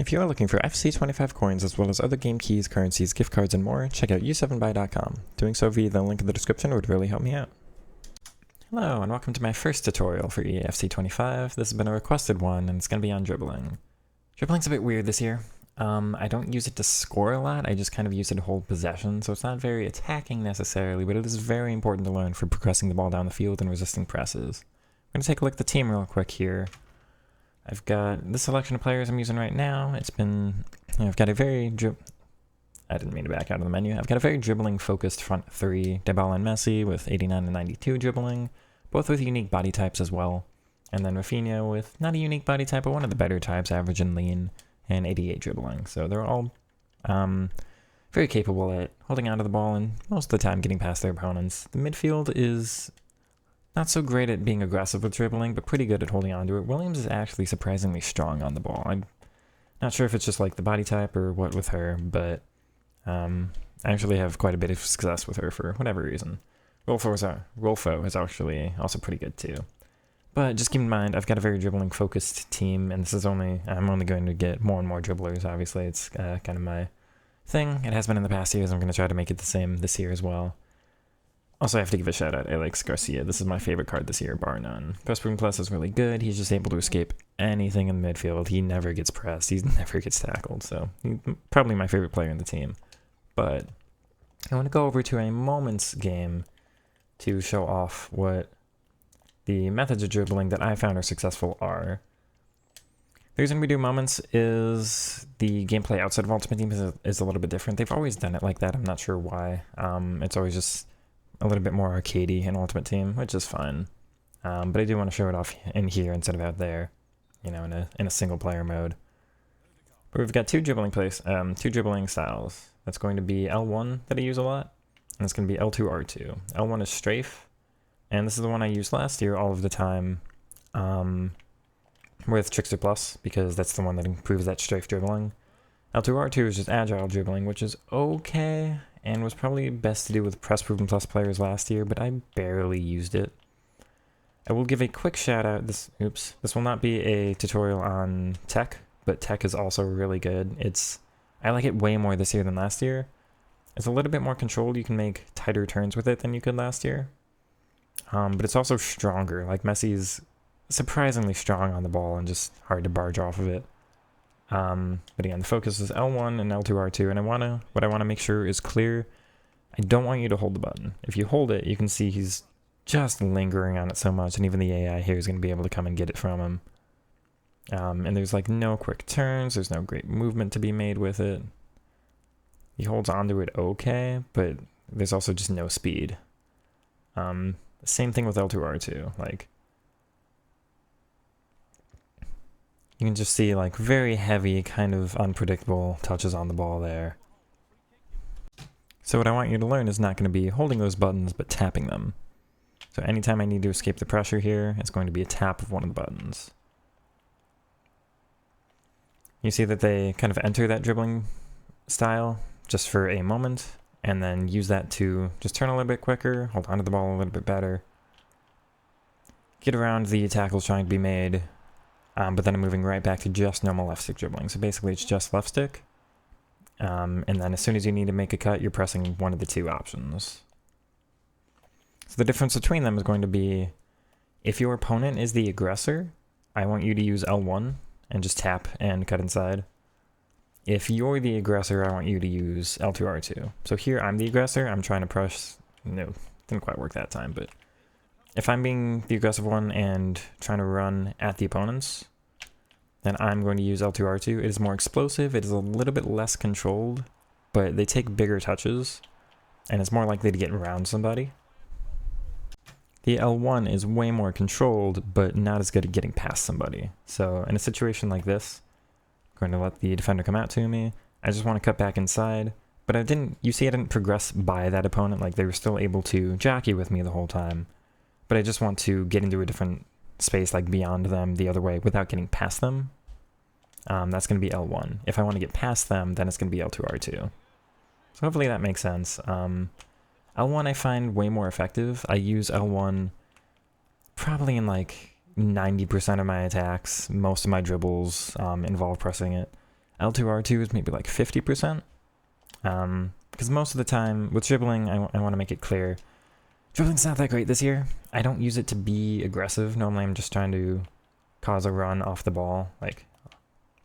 If you are looking for FC25 coins as well as other game keys, currencies, gift cards, and more, check out u7buy.com. Doing so via the link in the description would really help me out. Hello, and welcome to my first tutorial for FC25. This has been a requested one, and it's going to be on dribbling. Dribbling's a bit weird this year. I don't use it to score a lot, I just kind of use it to hold possession, so it's not very attacking necessarily, but it is very important to learn for progressing the ball down the field and resisting presses. I'm going to take a look at the team real quick here. I've got this selection of players I'm using right now. It's been, I've got a very I didn't mean to back out of the menu. I've got a very dribbling focused front three, Dribble and Messi with 89 and 92 dribbling, both with unique body types as well. And then Rafinha with not a unique body type, but one of the better types, average and lean, and 88 dribbling. So they're all very capable at holding onto the ball and most of the time getting past their opponents. The midfield is not so great at being aggressive with dribbling, but pretty good at holding on to it. Williams is actually surprisingly strong on the ball. I'm not sure if it's just like the body type or what with her, but I actually have quite a bit of success with her for whatever reason. Rolfo is actually also pretty good too. But just keep in mind, I've got a very dribbling focused team, and I'm only going to get more and more dribblers, obviously. It's kind of my thing. It has been in the past years. I'm going to try to make it the same this year as well. Also, I have to give a shout out to Alex Garcia. This is my favorite card this year, bar none. Press Plus is really good. He's just able to escape anything in the midfield. He never gets pressed. He never gets tackled. So, he's probably my favorite player in the team. But I want to go over to a moments game to show off what the methods of dribbling that I found are successful are. The reason we do moments is the gameplay outside of Ultimate Team is a little bit different. They've always done it like that. I'm not sure why. It's always just a little bit more arcadey in Ultimate Team, which is fine. But I do want to show it off in here instead of out there, you know, in a single player mode. But we've got two dribbling styles. That's going to be L1 that I use a lot, and it's going to be L2+R2. L1 is strafe, and this is the one I used last year all of the time with Trickster Plus, because that's the one that improves that strafe dribbling. L2+R2 is just agile dribbling, which is okay, and was probably best to do with Press Proven Plus players last year, but I barely used it. I will give a quick shout out. This will not be a tutorial on tech, but tech is also really good. I like it way more this year than last year. It's a little bit more controlled. You can make tighter turns with it than you could last year. But it's also stronger. Like Messi's surprisingly strong on the ball and just hard to barge off of it. But again, the focus is L1 and L2+R2, and what I want to make sure is clear. I don't want you to hold the button. If you hold it, you can see he's just lingering on it so much, and even the AI here is going to be able to come and get it from him. And there's like no quick turns, there's no great movement to be made with it. He holds onto it okay, but there's also just no speed. Same thing with L2+R2, like you can just see like very heavy, kind of unpredictable touches on the ball there. So what I want you to learn is not going to be holding those buttons, but tapping them. So anytime I need to escape the pressure here, it's going to be a tap of one of the buttons. You see that they kind of enter that dribbling style just for a moment, and then use that to just turn a little bit quicker, hold onto the ball a little bit better, get around the tackles trying to be made, but then I'm moving right back to just normal left stick dribbling. So basically it's just left stick, and then as soon as you need to make a cut, you're pressing one of the two options. So the difference between them is going to be, if your opponent is the aggressor, I want you to use L1 and just tap and cut inside. If you're the aggressor, I want you to use L2+R2. So here I'm the aggressor, I'm trying to press, no, didn't quite work that time, but if I'm being the aggressive one and trying to run at the opponents, then I'm going to use L2+R2. It is more explosive, it is a little bit less controlled, but they take bigger touches, and it's more likely to get around somebody. The L1 is way more controlled, but not as good at getting past somebody. So in a situation like this, I'm going to let the defender come out to me. I just want to cut back inside, but I didn't progress by that opponent. Like, they were still able to jockey with me the whole time, but I just want to get into a different space, like beyond them the other way, without getting past them. That's going to be L1. If I want to get past them, then it's going to be L2+R2. So hopefully that makes sense. L1 I find way more effective. I use L1 probably in like 90% of my attacks. Most of my dribbles involve pressing it. L2+R2 is maybe like 50%. Because most of the time with dribbling, I want to make it clear, dribbling's not that great this year. I don't use it to be aggressive. Normally I'm just trying to cause a run off the ball, like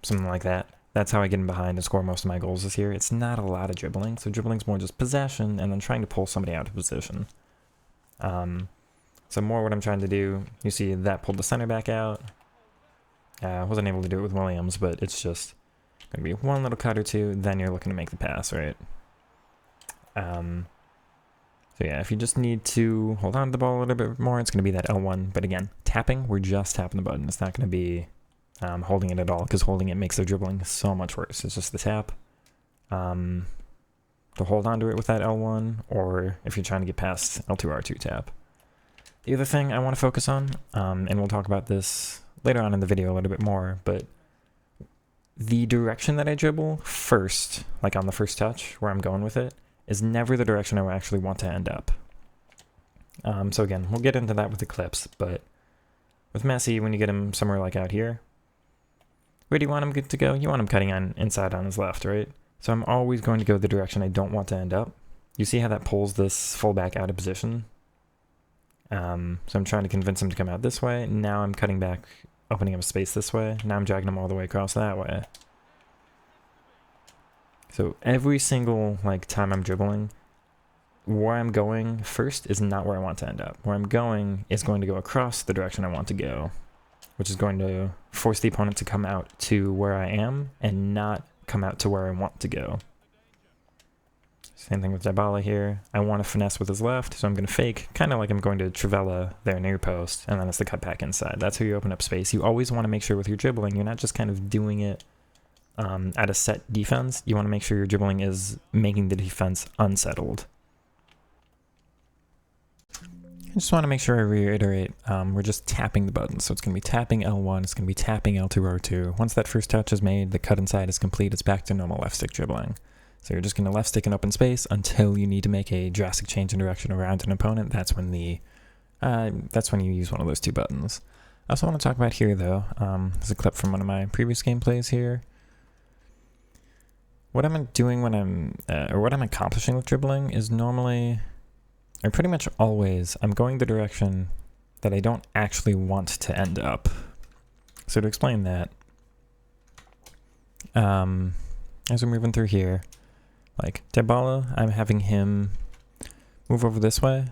something like that. That's how I get in behind and score most of my goals this year. It's not a lot of dribbling, so dribbling's more just possession and then trying to pull somebody out of position. So more what I'm trying to do, you see that pulled the center back out. Wasn't able to do it with Williams, but it's just going to be one little cut or two, then you're looking to make the pass, right? So yeah, if you just need to hold on to the ball a little bit more, it's going to be that L1. But again, tapping, we're just tapping the button. It's not going to be holding it at all, because holding it makes their dribbling so much worse. It's just the tap. To hold on to it with that L1, or if you're trying to get past L2+R2 tap. The other thing I want to focus on, and we'll talk about this later on in the video a little bit more, but the direction that I dribble first, like on the first touch, where I'm going with it, is never the direction I actually want to end up. So again, we'll get into that with the clips, but with Messi, when you get him somewhere like out here, where do you want him to go? You want him cutting on inside on his left, right? So I'm always going to go the direction I don't want to end up. You see how that pulls this fullback out of position? So I'm trying to convince him to come out this way. Now I'm cutting back, opening up space this way. Now I'm dragging him all the way across that way. So every single time I'm dribbling, where I'm going first is not where I want to end up. Where I'm going is going to go across the direction I want to go, which is going to force the opponent to come out to where I am and not come out to where I want to go. Same thing with Dribble here. I want to finesse with his left, so I'm going to fake, kind of like I'm going to Trivela there near post, and then it's the cut back inside. That's how you open up space. You always want to make sure with your dribbling, you're not just kind of doing it at a set defense. You want to make sure your dribbling is making the defense unsettled. I just want to make sure I reiterate, we're just tapping the buttons. So it's going to be tapping L1, it's going to be tapping L2+R2. Once that first touch is made, the cut inside is complete, it's back to normal left stick dribbling. So you're just going to left stick in open space until you need to make a drastic change in direction around an opponent. That's when you use one of those two buttons. I also want to talk about here though, there's a clip from one of my previous gameplays here. What I'm doing when what I'm accomplishing with dribbling is normally, or pretty much always, I'm going the direction that I don't actually want to end up. So to explain that, as we're moving through here, like Dribble, I'm having him move over this way,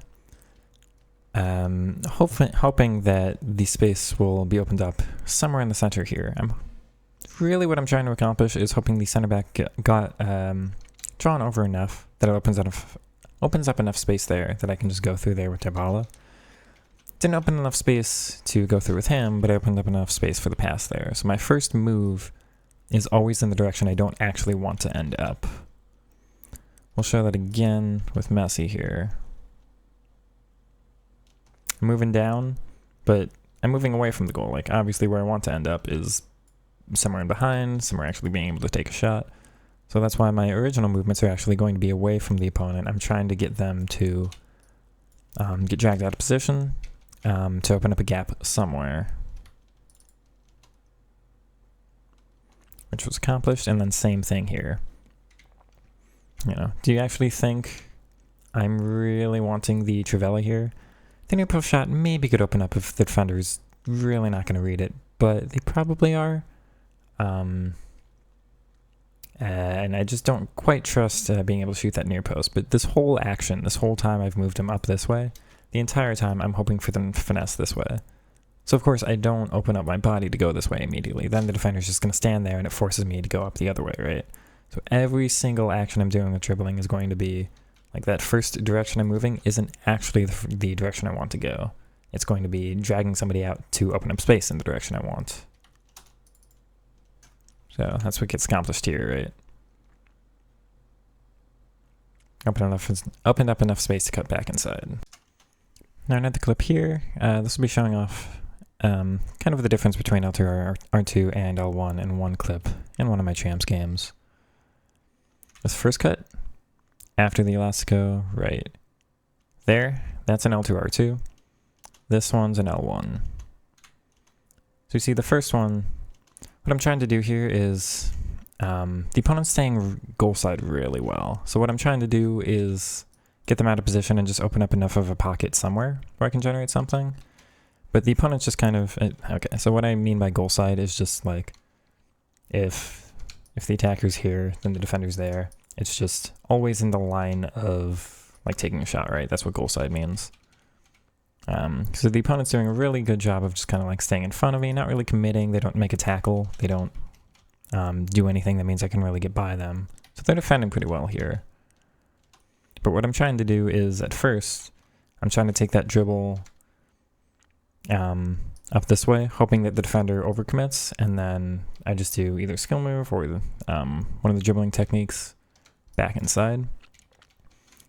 hoping that the space will be opened up somewhere in the center here. Really what I'm trying to accomplish is hoping the center back got drawn over enough that it opens up enough space there that I can just go through there with Dribble. Didn't open enough space to go through with him, but I opened up enough space for the pass there. So my first move is always in the direction I don't actually want to end up. We'll show that again with Messi here. I'm moving down, but I'm moving away from the goal. Like obviously where I want to end up is somewhere in behind, somewhere actually being able to take a shot. So that's why my original movements are actually going to be away from the opponent. I'm trying to get them to get dragged out of position to open up a gap somewhere. Which was accomplished, and then same thing here. You know, do you actually think I'm really wanting the Trivela here? The near post shot maybe could open up if the defender's really not going to read it, but they probably are. And I just don't quite trust being able to shoot that near post. But this whole action, this whole time I've moved him up this way, the entire time I'm hoping for them to finesse this way. So of course I don't open up my body to go this way immediately. Then the defender's just going to stand there and it forces me to go up the other way, right? So every single action I'm doing with dribbling is going to be like that first direction I'm moving isn't actually the direction I want to go. It's going to be dragging somebody out to open up space in the direction I want. So that's what gets accomplished here, right? Opened up enough space to cut back inside. Now another clip here. This will be showing off kind of the difference between L2+R2 and L1 in one clip in one of my champs games. This first cut, after the elastico, right there, that's an L2+R2. This one's an L1. So you see the first one, what I'm trying to do here is the opponent's staying goal side really well. So what I'm trying to do is get them out of position and just open up enough of a pocket somewhere where I can generate something. But the opponent's just kind of, okay, so what I mean by goal side is just like, if the attacker's here, then the defender's there. It's just always in the line of like taking a shot, right? That's what goal side means. So the opponent's doing a really good job of just kind of like staying in front of me, not really committing. They don't make a tackle. They don't do anything that means I can really get by them. So they're defending pretty well here. But what I'm trying to do is, at first, I'm trying to take that dribble up this way, hoping that the defender overcommits, and then I just do either skill move or one of the dribbling techniques back inside.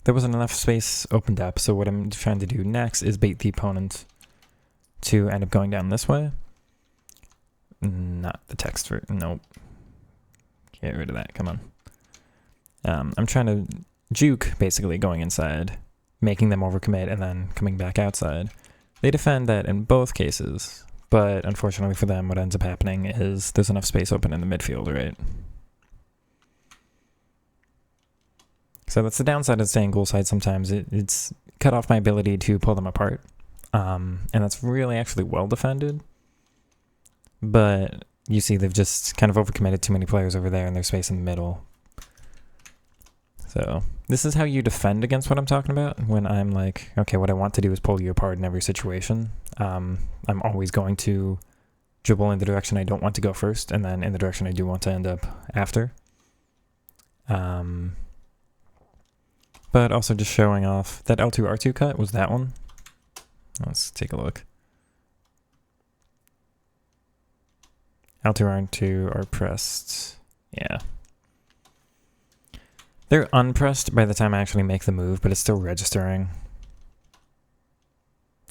There wasn't enough space opened up, so what I'm trying to do next is bait the opponent to end up going down this way. Not the text for, nope. Get rid of that, come on. I'm trying to juke, basically, going inside, making them overcommit, and then coming back outside. They defend that in both cases, but unfortunately for them, what ends up happening is there's enough space open in the midfield, right? So that's the downside of staying goal side sometimes. It's cut off my ability to pull them apart. And that's really actually well defended. But you see they've just kind of overcommitted too many players over there and there's space in the middle. So this is how you defend against what I'm talking about when I'm like, okay, what I want to do is pull you apart in every situation. I'm always going to dribble in the direction I don't want to go first and then in the direction I do want to end up after. But also just showing off that L2+R2 cut was that one. Let's take a look. L2+R2 are pressed. Yeah. They're unpressed by the time I actually make the move, but it's still registering.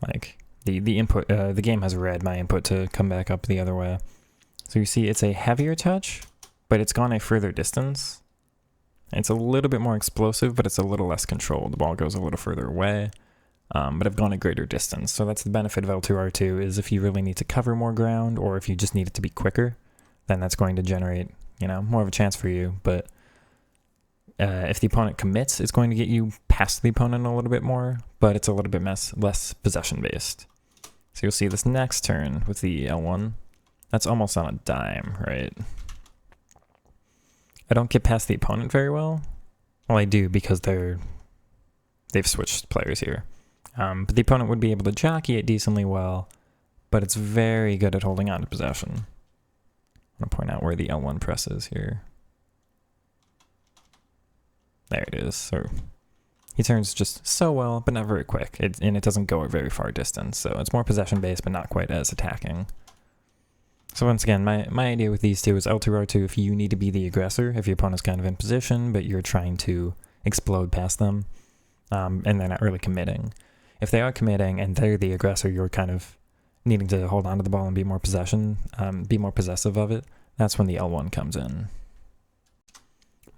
Like, the input, the game has read my input to come back up the other way. So you see it's a heavier touch, but it's gone a further distance. It's a little bit more explosive, but it's a little less controlled. The ball goes a little further away, but I've gone a greater distance. So that's the benefit of L2+R2 is if you really need to cover more ground or if you just need it to be quicker, then that's going to generate, you know, more of a chance for you. But if the opponent commits, it's going to get you past the opponent a little bit more, but it's a little bit less possession-based. So you'll see this next turn with the L1. That's almost on a dime, right? I don't get past the opponent very well. Well, I do because they've switched players here. But the opponent would be able to jockey it decently well, but it's very good at holding on to possession. I'm going to point out where the L1 press is here. There it is. So he turns just so well, but not very quick. And it doesn't go a very far distance. So it's more possession-based, but not quite as attacking. So once again, my idea with these two is L2+R2 if you need to be the aggressor, if your opponent's kind of in position, but you're trying to explode past them, and they're not really committing. If they are committing and they're the aggressor, you're kind of needing to hold on to the ball and be more possessive of it. That's when the L1 comes in.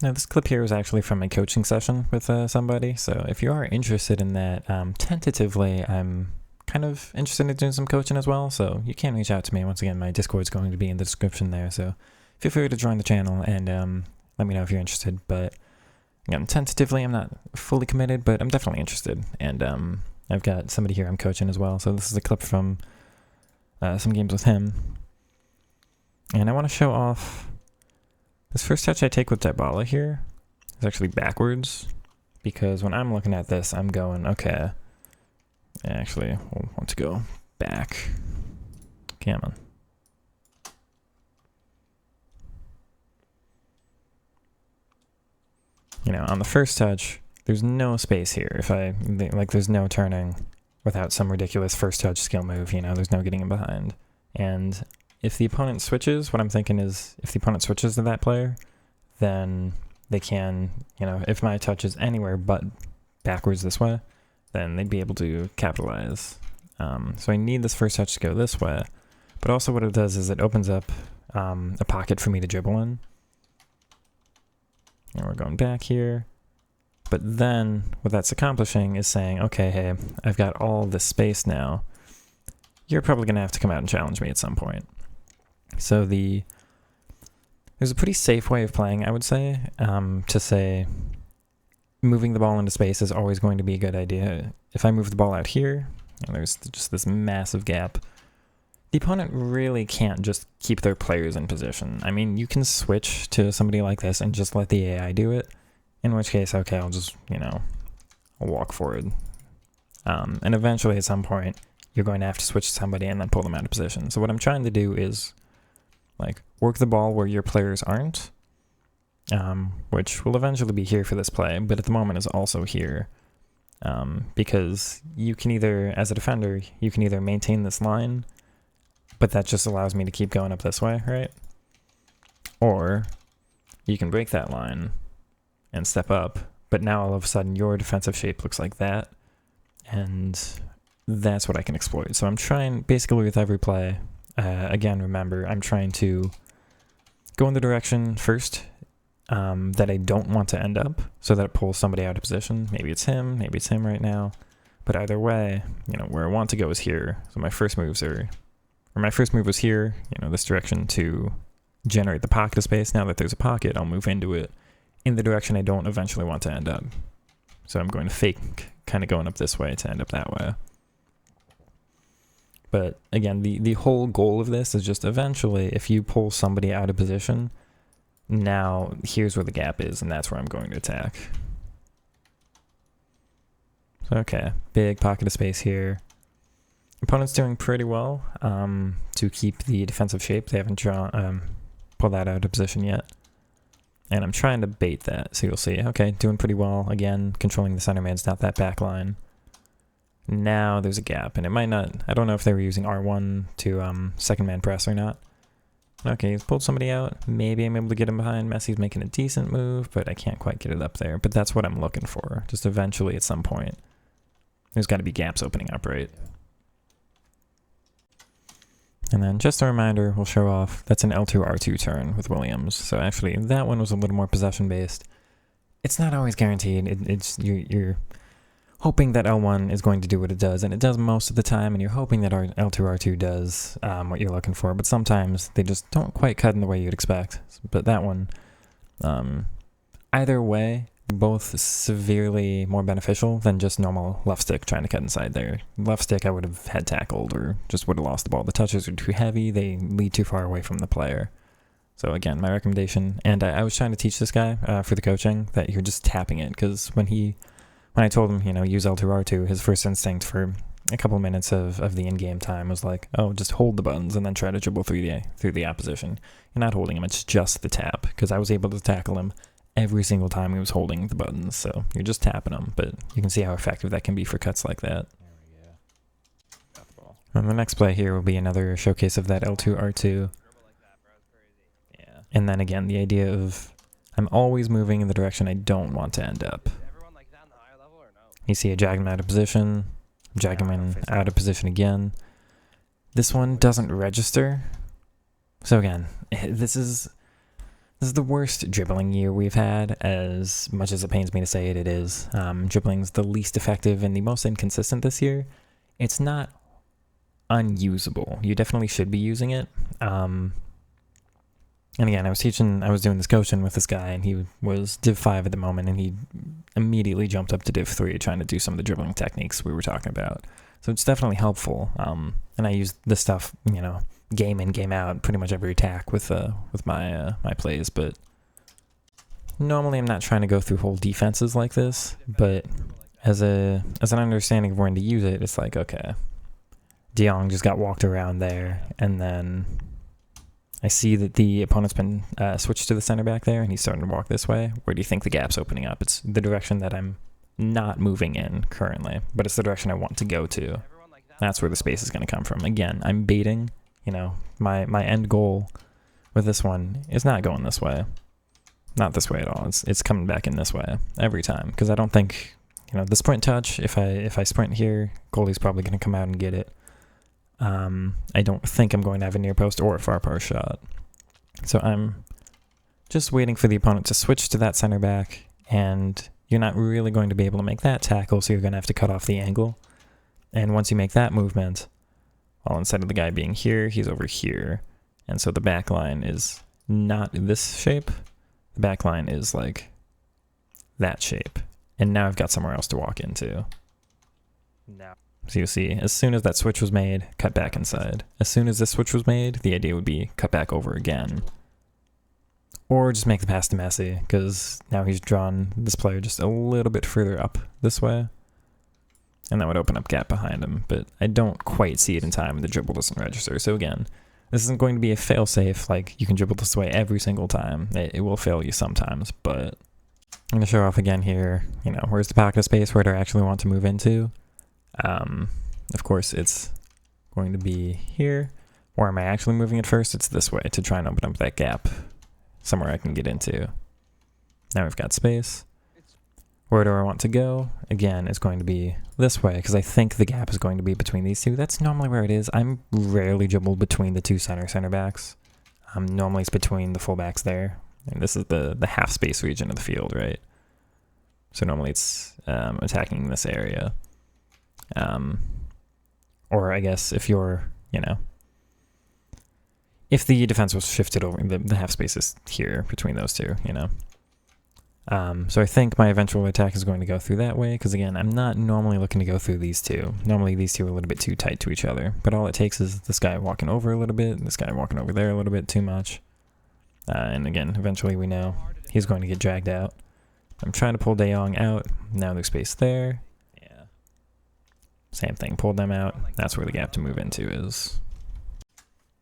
Now this clip here is actually from a coaching session with somebody, so if you are interested in that, tentatively I'm kind of interested in doing some coaching as well, so you can reach out to me. Once again, my Discord's going to be in the description there, so feel free to join the channel and let me know if you're interested. But again, tentatively, I'm not fully committed, but I'm definitely interested, and I've got somebody here I'm coaching as well, so this is a clip from some games with him, and I want to show off this first touch I take with Dribble here is actually backwards, because when I'm looking at this, I'm going, okay, actually, I want to go back. Come on. You know, on the first touch, there's no space here. There's no turning without some ridiculous first touch skill move, you know, there's no getting in behind. And if the opponent switches, what I'm thinking is if the opponent switches to that player, then they can, you know, if my touch is anywhere but backwards this way, then they'd be able to capitalize. So I need this first touch to go this way, but also what it does is it opens up a pocket for me to dribble in. And we're going back here. But then what that's accomplishing is saying, okay, hey, I've got all this space now. You're probably going to have to come out and challenge me at some point. So the There's a pretty safe way of playing, I would say, to say moving the ball into space is always going to be a good idea. If I move the ball out here, there's just this massive gap. The opponent really can't just keep their players in position. I mean, you can switch to somebody like this and just let the AI do it, in which case, okay, I'll just, I'll walk forward. And eventually, at some point, you're going to have to switch to somebody and then pull them out of position. So what I'm trying to do is, like, work the ball where your players aren't, which will eventually be here for this play, but at the moment is also here. Because you can either, as a defender, you can either maintain this line, but that just allows me to keep going up this way, right? Or you can break that line and step up, but now all of a sudden your defensive shape looks like that, and that's what I can exploit. So I'm trying, basically with every play, again, remember, I'm trying to go in the direction first that I don't want to end up, so that it pulls somebody out of position. Maybe it's him right now, but either way, where I want to go is here. So my first moves are, or my first move was here, this direction to generate the pocket of space. Now that there's a pocket, I'll move into it in the direction I don't eventually want to end up. So I'm going to fake kind of going up this way to end up that way. But again, the whole goal of this is just eventually, if you pull somebody out of position, now here's where the gap is, and that's where I'm going to attack. So, okay, big pocket of space here. Opponent's doing pretty well to keep the defensive shape. They haven't pulled that out of position yet. And I'm trying to bait that, so you'll see. Okay, doing pretty well. Again, controlling the center man's not that back line. Now there's a gap, and it might not, I don't know if they were using R1 to second man press or not. Okay, he's pulled somebody out. Maybe I'm able to get him behind. Messi's making a decent move, but I can't quite get it up there. But that's what I'm looking for. Just eventually at some point, there's got to be gaps opening up, right? And then just a reminder, we'll show off, that's an L2+R2 turn with Williams. So actually, that one was a little more possession-based. It's not always guaranteed. It's you're hoping that L1 is going to do what it does, and it does most of the time, and you're hoping that our L2+R2 does what you're looking for, but sometimes they just don't quite cut in the way you'd expect. But that one, either way, both severely more beneficial than just normal left stick trying to cut inside there. Left stick I would have had tackled or just would have lost the ball. The touches are too heavy, they lead too far away from the player. So again, my recommendation, and I was trying to teach this guy for the coaching that you're just tapping it, because when I told him, use L2+R2, his first instinct for a couple minutes of the in-game time was like, oh, just hold the buttons and then try to dribble through the opposition. You're not holding him, it's just the tap, because I was able to tackle him every single time he was holding the buttons, so you're just tapping them, but you can see how effective that can be for cuts like that. There we go. Got the ball. And the next play here will be another showcase of that L2+R2. Yeah. And then again, the idea of I'm always moving in the direction I don't want to end up. You see I jag him out of position, jag him in out of position again. This one doesn't register. So again, this is the worst dribbling year we've had, as much as it pains me to say it, it is. Dribbling's the least effective and the most inconsistent this year. It's not unusable. You definitely should be using it. And again, I was doing this coaching with this guy, and he was Div 5 at the moment, and he immediately jumped up to Div 3 trying to do some of the dribbling techniques we were talking about. So it's definitely helpful. And I use this stuff, game in, game out, pretty much every attack with my my plays. But normally I'm not trying to go through whole defenses like this. But as an understanding of when to use it, it's like, okay, De Jong just got walked around there, and then I see that the opponent's been switched to the center back there, and he's starting to walk this way. Where do you think the gap's opening up? It's the direction that I'm not moving in currently, but it's the direction I want to go to. That's where the space is going to come from. Again, I'm baiting. My end goal with this one is not going this way. Not this way at all. It's coming back in this way every time, because I don't think, the sprint touch, if I sprint here, goalie's probably going to come out and get it. I don't think I'm going to have a near post or a far post shot. So I'm just waiting for the opponent to switch to that center back, and you're not really going to be able to make that tackle, so you're going to have to cut off the angle. And once you make that movement, well, instead of the guy being here, he's over here. And so the back line is not this shape. The back line is like that shape. And now I've got somewhere else to walk into. No. So you'll see, as soon as that switch was made, cut back inside. As soon as this switch was made, the idea would be cut back over again. Or just make the pass to Messi, because now he's drawn this player just a little bit further up this way. And that would open up gap behind him, but I don't quite see it in time, and the dribble doesn't register. So again, this isn't going to be a fail-safe, like you can dribble this way every single time. It will fail you sometimes, but I'm going to show off again here, you know, where's the pocket of space, where do I actually want to move into? Of course, it's going to be here. Where am I actually moving it first? It's this way, to try and open up that gap, somewhere I can get into. Now we've got space. Where do I want to go? Again, it's going to be this way, because I think the gap is going to be between these two. That's normally where it is. I'm rarely dribbled between the two center backs. Normally it's between the fullbacks there. And this is the half space region of the field, right? So normally it's attacking this area. Or I guess if you're, you know, if the defense was shifted over, the half space is here between those two, you know. So I think my eventual attack is going to go through that way, because again, I'm not normally looking to go through these two. Normally these two are a little bit too tight to each other, but all it takes is this guy walking over a little bit, and this guy walking over there a little bit too much. And again, eventually we know he's going to get dragged out. I'm trying to pull De Jong out. Now there's space there. Yeah. Same thing, pull them out. That's where the gap to move into is.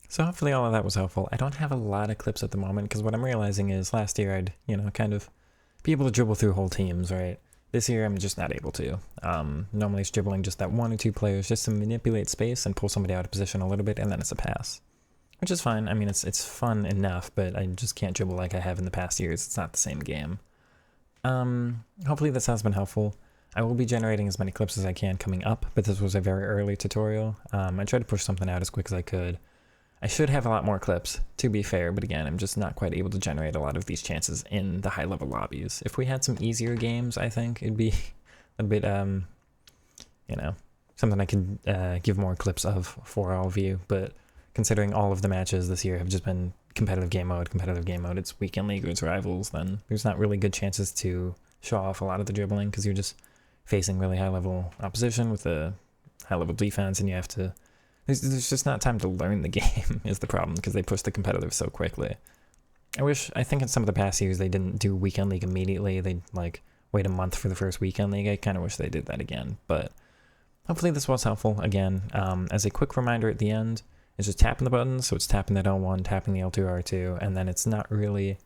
So hopefully all of that was helpful. I don't have a lot of clips at the moment, because what I'm realizing is last year I'd, you know, kind of be able to dribble through whole teams, right? This year I'm just not able to. Normally it's dribbling just that one or two players just to manipulate space and pull somebody out of position a little bit, and then it's a pass. Which is fine. I mean, it's fun enough, but I just can't dribble like I have in the past years. It's not the same game. Hopefully this has been helpful. I will be generating as many clips as I can coming up, but this was a very early tutorial. I tried to push something out as quick as I could. I should have a lot more clips, to be fair, but again, I'm just not quite able to generate a lot of these chances in the high-level lobbies. If we had some easier games, I think it'd be a bit, you know, something I could give more clips of for all of you, but considering all of the matches this year have just been competitive game mode, it's weekend league, or it's rivals, then there's not really good chances to show off a lot of the dribbling, because you're just facing really high-level opposition with a high-level defense, and you have to... There's just not time to learn the game is the problem, because they push the competitive so quickly. I think in some of the past years they didn't do weekend league immediately. They'd like wait a month for the first weekend league. I kind of wish they did that again, but hopefully this was helpful. Again, as a quick reminder at the end, it's just tapping the buttons. So it's tapping that L1, tapping the L2+R2, and then it's not really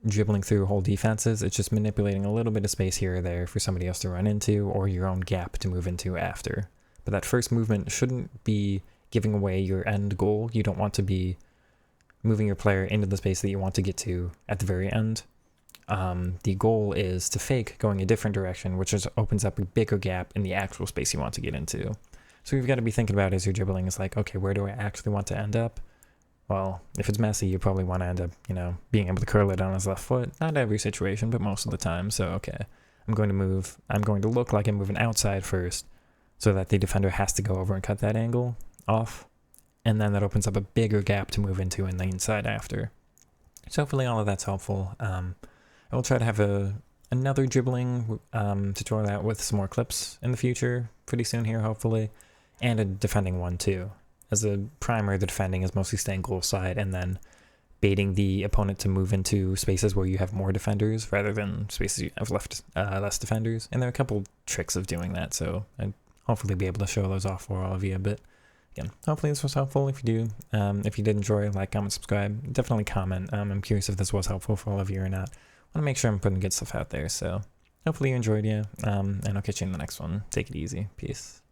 dribbling through whole defenses. It's just manipulating a little bit of space here or there for somebody else to run into, or your own gap to move into after. But that first movement shouldn't be giving away your end goal. You don't want to be moving your player into the space that you want to get to at the very end. The goal is to fake going a different direction, which just opens up a bigger gap in the actual space you want to get into. So you've got to be thinking about as you're dribbling is like, okay, where do I actually want to end up? Well, if it's Messi, you probably want to end up, you know, being able to curl it on his left foot. Not every situation, but most of the time. So, okay, I'm going to look like I'm moving outside first, so that the defender has to go over and cut that angle off, and then that opens up a bigger gap to move into in the inside after. So hopefully all of that's helpful. I will try to have another dribbling tutorial out with some more clips in the future pretty soon here, hopefully, and a defending one too. As a primer, the defending is mostly staying goal side and then baiting the opponent to move into spaces where you have more defenders rather than spaces you have less defenders. And there are a couple tricks of doing that, so I'd hopefully be able to show those off for all of you. But again, hopefully this was helpful. If you do, if you did enjoy, like, comment, subscribe, definitely comment. I'm curious if this was helpful for all of you or not. I want to make sure I'm putting good stuff out there. So hopefully you enjoyed, and I'll catch you in the next one. Take it easy. Peace.